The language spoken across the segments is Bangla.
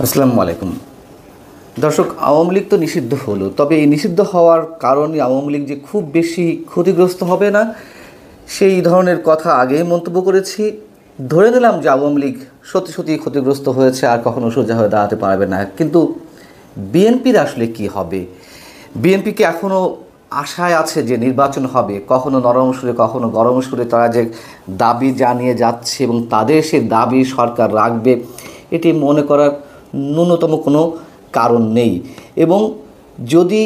আসসালামু আলাইকুম। দর্শক, আওয়ামী লীগ তো নিষিদ্ধ হলো, তবে এই নিষিদ্ধ হওয়ার কারণে আওয়ামী লীগ যে খুব বেশি ক্ষতিগ্রস্ত হবে না সেই ধরনের কথা আগেই মন্তব্য করেছি। ধরে নিলাম যে আওয়ামী লীগ সত্যি সত্যি ক্ষতিগ্রস্ত হয়েছে, আর কখনো সোজা হয়ে দাঁড়াতে পারবে না। কিন্তু বিএনপির আসলে কি হবে? বিএনপিকে এখনও আশায় আছে যে নির্বাচন হবে, কখনো নরম সুরে কখনো গরম সুরে তারা যে দাবি জানিয়ে যাচ্ছে এবং তাদের সে দাবি সরকার রাখবে, এটি মনে করার ন্যূনতম কোনো কারণ নেই। এবং যদি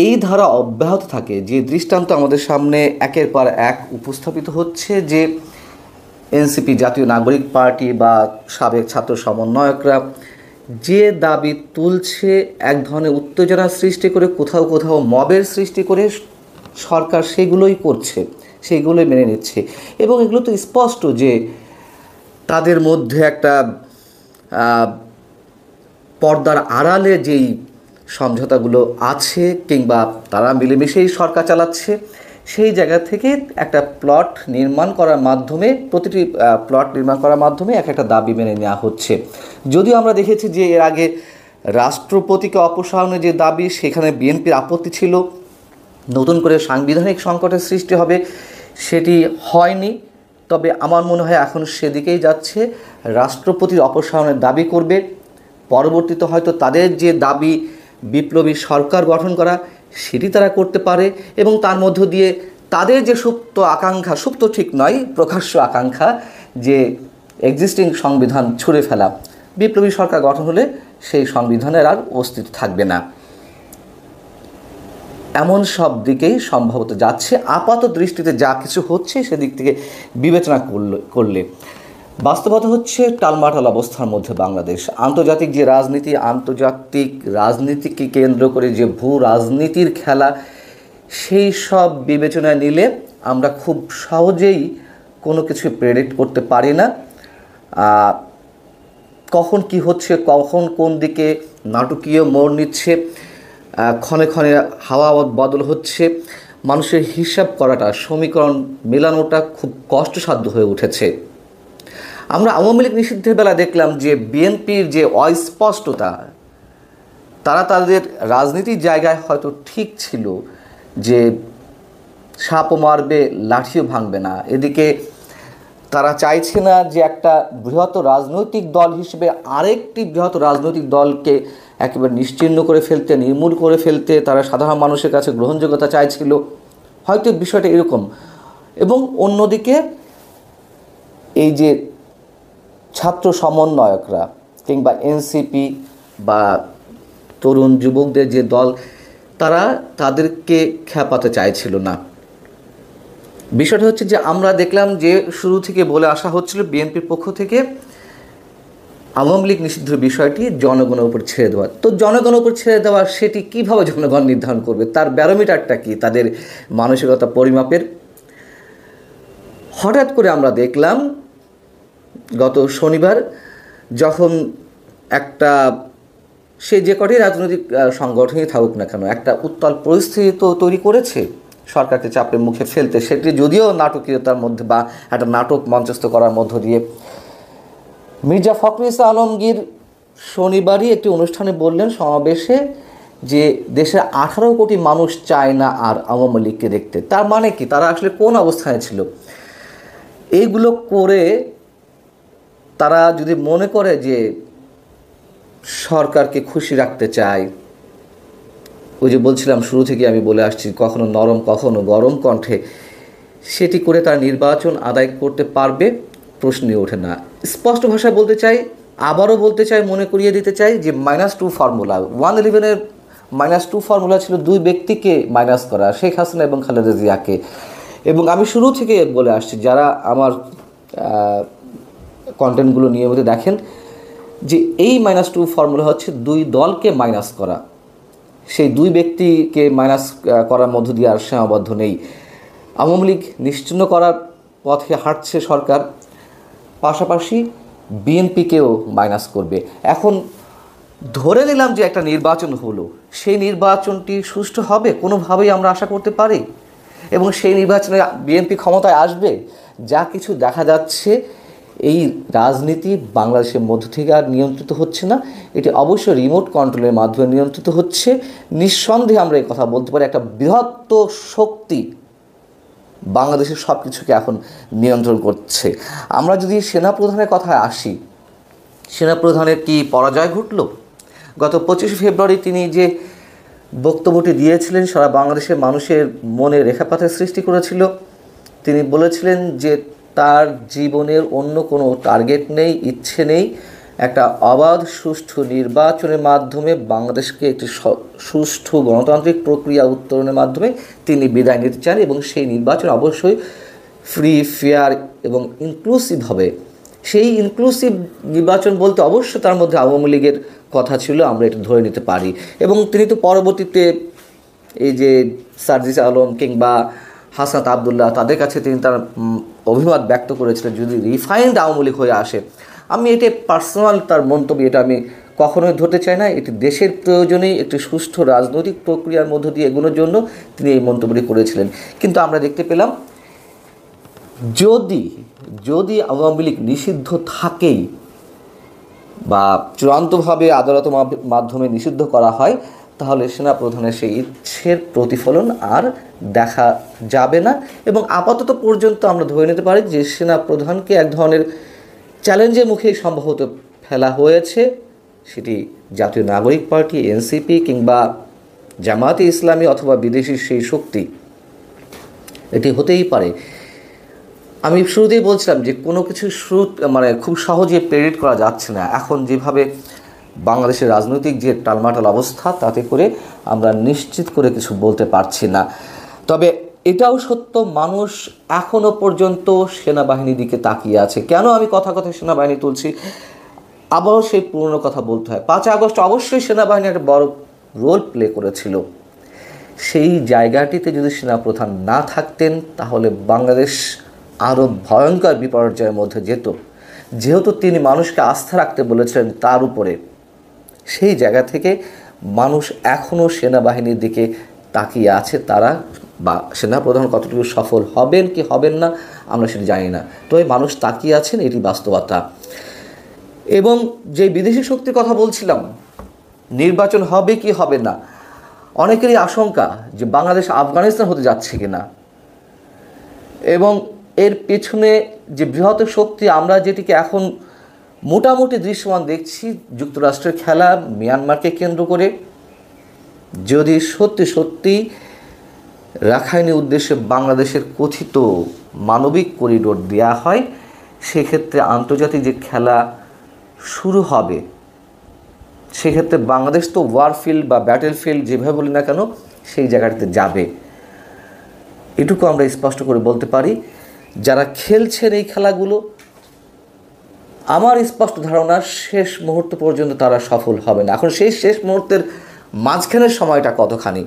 এই ধারা অব্যাহত থাকে, যে দৃষ্টান্ত আমাদের সামনে একের পর এক উপস্থাপিত হচ্ছে, যে এনসিপি জাতীয় নাগরিক পার্টি বা সাবেক ছাত্র সমন্বয়করা যে দাবি তুলছে, এক ধরনের উত্তেজনা সৃষ্টি করে, কোথাও কোথাও মবের সৃষ্টি করে সরকার সেগুলোই করছে, সেগুলোই মেনে নিচ্ছে। এবং এগুলো তো স্পষ্ট যে তাদের মধ্যে একটা পর্দার আড়ালে যেই সমঝোতাগুলো আছে, কিংবা তারা মিলেমিশেই সরকার চালাচ্ছে, সেই জায়গা থেকে একটা প্লট নির্মাণ করার মাধ্যমে, প্রতিটি প্লট নির্মাণ করার মাধ্যমে এক একটা দাবি মেনে নেওয়া হচ্ছে। যদিও আমরা দেখেছি যে এর আগে রাষ্ট্রপতিকে অপসারণের যে দাবি, সেখানে বিএনপির আপত্তি ছিল, নতুন করে সাংবিধানিক সংকটের সৃষ্টি হবে, সেটি হয়নি। তবে আমার মনে হয় এখন সেদিকেই যাচ্ছে, রাষ্ট্রপতির অপসারণের দাবি করবে। পরবর্তীতে হয়তো তাদের যে দাবি বিপ্লবী সরকার গঠন করা, সেটি তারা করতে পারে। এবং তার মধ্য দিয়ে তাদের যে সুপ্ত আকাঙ্ক্ষা, সুপ্ত ঠিক নয়, প্রকাশ্য আকাঙ্ক্ষা, যে এক্সিস্টিং সংবিধান ছুঁড়ে ফেলা, বিপ্লবী সরকার গঠন হলে সেই সংবিধানের আর অস্তিত্ব থাকবে না। এমন সব দিকেই সম্ভবত যাচ্ছে আপাত দৃষ্টিতে, যা কিছু হচ্ছে সেদিক থেকে বিবেচনা করলে। বাস্তবতা হচ্ছে টালমাটাল অবস্থার মধ্যে বাংলাদেশ। আন্তর্জাতিক যে রাজনীতি, আন্তর্জাতিক রাজনীতিকে কেন্দ্র করে যে ভূ রাজনীতির খেলা, সেই সব বিবেচনায় নিলে আমরা খুব সহজেই কোনো কিছু প্রেডিক্ট করতে পারি না। কখন কি হচ্ছে, কখন কোন দিকে নাটকীয় মোড় নিচ্ছে, ক্ষণে ক্ষণে হাওয়া বদল হচ্ছে, মানুষের হিসাব করাটা, সমীকরণ মেলানোটা খুব কষ্টসাধ্য হয়ে উঠেছে। আমরা আওয়ামী লীগ নিষিদ্ধের বেলা দেখলাম যে বিএনপির যে অস্পষ্টতা, তারা তাদের রাজনীতির জায়গায় হয়তো ঠিক ছিল যে সাপও মারবে লাঠিও ভাঙবে না। এদিকে তারা চাইছে না যে একটা বৃহৎ রাজনৈতিক দল হিসেবে আরেকটি বৃহৎ রাজনৈতিক দলকে একেবারে নিশ্চিহ্ন করে ফেলতে, নির্মূল করে ফেলতে তারা সাধারণ মানুষের কাছে গ্রহণযোগ্যতা চাইছিল, হয়তো বিষয়টা এরকম। এবং অন্যদিকে এই যে ছাত্র সমন্বয়করা কিংবা এনসিপি বা তরুণ যুবকদের যে দল, তারা তাদেরকে খেপাতে চাইছিল না। বিষয়টা হচ্ছে যে আমরা দেখলাম যে শুরু থেকে বলে আসা হচ্ছিল বিএনপির পক্ষ থেকে আওয়ামী লীগ নিষিদ্ধের বিষয়টি জনগণের উপর ছেড়ে দেওয়া। তো জনগণের উপর ছেড়ে দেওয়া, সেটি কীভাবে জনগণ নির্ধারণ করবে? তার ব্যারোমিটারটা কি, তাদের মানসিকতা পরিমাপের? হঠাৎ করে আমরা দেখলাম গত শনিবার, যখন একটা, সে যে কটি রাজনৈতিক সংগঠনই থাকুক না কেন, একটা উত্তাল পরিস্থিতি তো তৈরি করেছে সরকারকে চাপের মুখে ফেলতে, সেটি যদিও নাটকীয়তার মধ্যে বা একটা নাটক মঞ্চস্থ করার মধ্য দিয়ে। মির্জা ফখরুল ইসলাম আলমগীর শনিবারই একটি অনুষ্ঠানে বললেন, সমাবেশে, যে দেশের 18 কোটি মানুষ চায় না আর আওয়ামী লীগকে দেখতে। তার মানে কি? তারা আসলে কোন অবস্থানে ছিল? এইগুলো করে তারা যদি মনে করে যে সরকারকে খুশি রাখতে চায়, ওই যে বলছিলাম শুরু থেকে আমি বলে আসছি, কখনো নরম কখনো গরম কণ্ঠে, সেটি করে তারা নির্বাচন আদায় করতে পারবে, প্রশ্নই ওঠে না। স্পষ্ট ভাষায় বলতে চাই, আবারও বলতে চাই, মনে করিয়ে দিতে চাই যে -2 ফর্মুলা, 111-এর -2 ফর্মুলা ছিল দুই ব্যক্তিকে মাইনাস করা, শেখ হাসিনা এবং খালেদা জিয়াকে। এবং আমি শুরু থেকে বলে আসছি, যারা আমার কন্টেন্টগুলো নিয়মিত দেখেন, যে এই -2 ফর্মুলা হচ্ছে দুই দলকে মাইনাস করা। সেই দুই ব্যক্তিকে মাইনাস করার মধ্য দিয়ে আর সীমাবদ্ধ নেই। আওয়ামী লীগ নিশ্চিহ্ন করার পথে হাঁটছে সরকার, পাশাপাশি বিএনপিকেও মাইনাস করবে। এখন ধরে নিলাম যে একটা নির্বাচন হলো, সেই নির্বাচনটি সুষ্ঠু হবে কোনোভাবেই আমরা আশা করতে পারি, এবং সেই নির্বাচনে বিএনপি ক্ষমতায় আসবে। যা কিছু দেখা যাচ্ছে এই রাজনীতি বাংলাদেশের মধ্য থেকে আর নিয়ন্ত্রিত হচ্ছে না, এটি অবশ্যই রিমোট কন্ট্রোলের মাধ্যমে নিয়ন্ত্রিত হচ্ছে। নিঃসন্দেহে আমরা এই কথা বলতে পারি, একটা বৃহত্তর শক্তি বাংলাদেশের সব কিছুকে এখন নিয়ন্ত্রণ করছে। আমরা যদি সেনাপ্রধানের কথায় আসি, সেনাপ্রধানের কি পরাজয় ঘটল? গত 25 ফেব্রুয়ারি তিনি যে বক্তব্যটি দিয়েছিলেন সারা বাংলাদেশের মানুষের মনে রেখাপাতের সৃষ্টি করেছিল। তিনি বলেছিলেন যে তার জীবনের অন্য কোনো টার্গেট নেই, ইচ্ছে নেই, একটা অবাধ সুষ্ঠু নির্বাচনের মাধ্যমে বাংলাদেশকে একটি সুষ্ঠু গণতান্ত্রিক প্রক্রিয়া উত্তরণের মাধ্যমে তিনি বিদায় নিতে চান, এবং সেই নির্বাচন অবশ্যই ফ্রি, ফেয়ার এবং ইনক্লুসিভ হবে। সেই ইনক্লুসিভ নির্বাচন বলতে অবশ্যই তার মধ্যে আওয়ামী লীগের কথা ছিল, আমরা এটা ধরে নিতে পারি। এবং তিনি তো পরবর্তীতে এই যে সার্জিস আলম কিংবা হাসনাত আবদুল্লাহ, তাদের কাছে তিনি তার অভিমত ব্যক্ত করেছিলেন যদি রিফাইন্ড আওয়ামী লীগ হয়ে আসে। আমি এটা পার্সোনাল তার মন্তব্য, এটা আমি কখনোই ধরতে চাই না। এটি দেশের প্রয়োজনেই একটি সুষ্ঠু রাজনৈতিক প্রক্রিয়ার মধ্য দিয়ে এগোনোর জন্য তিনি এই মন্তব্যটি করেছিলেন। কিন্তু আমরা দেখতে পেলাম যদি আওয়ামী লীগ নিষিদ্ধ থাকেই বা চূড়ান্তভাবে আদালতের মাধ্যমে নিষিদ্ধ করা হয়, তাহলে সেনাপ্রধানের সেই ইচ্ছের প্রতিফলন আর দেখা যাবে না। এবং আপাতত পর্যন্ত আমরা ধরে নিতে পারি যে সেনাপ্রধানকে এক ধরনের চ্যালেঞ্জের মুখেই সম্ভবত ফেলা হয়েছে, সেটি জাতীয় নাগরিক পার্টি, এনসিপি কিংবা জামায়াতে ইসলামী অথবা বিদেশি সেই শক্তি, এটি হতেই পারে। আমি শুরুতেই বলছিলাম যে কোনো কিছু খুব সহজে প্রেডিক্ট করা যাচ্ছে না। এখন যেভাবে বাংলাদেশের রাজনৈতিক যে টালমাটাল অবস্থা, তাতে করে আমরা নিশ্চিত করে কিছু বলতে পারছি না। তবে এটাও সত্য, মানুষ এখনও পর্যন্ত সেনাবাহিনীর দিকে তাকিয়ে আছে। কেন আমি কথা সেনাবাহিনী তুলছি? আবারও সেই পুরনো কথা বলতে হয়। 5 আগস্ট অবশ্যই সেনাবাহিনী একটা বড় রোল প্লে করেছিল। সেই জায়গাটিতে যদি সেনাপ্রধান না থাকতেন, তাহলে বাংলাদেশ আরও ভয়ঙ্কর বিপর্যয়ের মধ্যে যেত। যেহেতু তিনি মানুষকে আস্থা রাখতে বলেছিলেন তার উপরে, সেই জায়গা থেকে মানুষ এখনও সেনাবাহিনীর দিকে তাকিয়ে আছে। তারা বা সেনাপ্রধান কতটুকু সফল হবেন কি হবেন না আমরা সেটা জানি না, তবে মানুষ তাকিয়ে আছেন, এটি বাস্তবতা। এবং যে বিদেশি শক্তির কথা বলছিলাম, নির্বাচন হবে কি হবে না, অনেকেরই আশঙ্কা যে বাংলাদেশ আফগানিস্তান হতে যাচ্ছে কিনা। এবং এর পেছনে যে বৃহত্তর শক্তি, আমরা যেটিকে এখন মোটামুটি দৃশ্যমান দেখছি, যুক্তরাষ্ট্রের খেলা মিয়ানমারকে কেন্দ্র করে। যদি সত্যি রাখাইনের উদ্দেশ্যে বাংলাদেশের কথিত মানবিক করিডোর দেওয়া হয়, সেক্ষেত্রে আন্তর্জাতিক যে খেলা শুরু হবে, সেক্ষেত্রে বাংলাদেশ তো ওয়ারফিল্ড বা ব্যাটেল ফিল্ড যেভাবে বলি না কেন, সেই জায়গাটিতে যাবে। এটুকু আমরা স্পষ্ট করে বলতে পারি। যারা খেলছেন এই খেলাগুলো, আমার স্পষ্ট ধারণা শেষ মুহূর্ত পর্যন্ত তারা সফল হবে না। এখন সেই শেষ মুহূর্তের মাঝখানের সময়টা কতখানি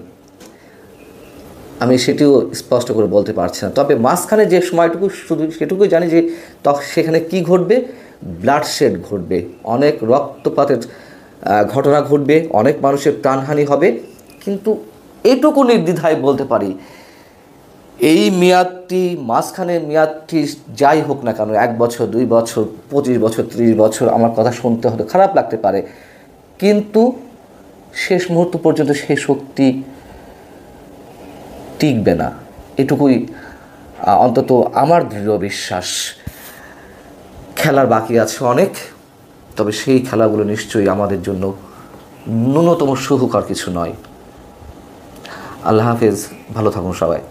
আমি সেটিও স্পষ্ট করে বলতে পারছি না। তবে মাঝখানে যে সময়টুকু, শুধু সেটুকুই জানি যে সেখানে কি ঘটবে, ব্লাডশেড ঘটবে, অনেক রক্তপাতের ঘটনা ঘটবে, অনেক মানুষের প্রাণহানি হবে। কিন্তু এটুকু নির্দ্বিধায় বলতে পারি, এই মেয়াদটি, মাঝখানের মেয়াদটি যাই হোক না কেন, 1 বছর, 2 বছর, 25 বছর, 30 বছর, আমার কথা শুনতে হতে খারাপ লাগতে পারে, কিন্তু শেষ মুহূর্ত পর্যন্ত সেই শক্তি টিকবে না, এটুকুই অন্তত আমার দৃঢ় বিশ্বাস। খেলার বাকি আছে অনেক, তবে সেই খেলাগুলো নিশ্চয়ই আমাদের জন্য ন্যূনতম সুখকর কিছু নয়। আল্লাহ হাফেজ, ভালো থাকুন সবাই।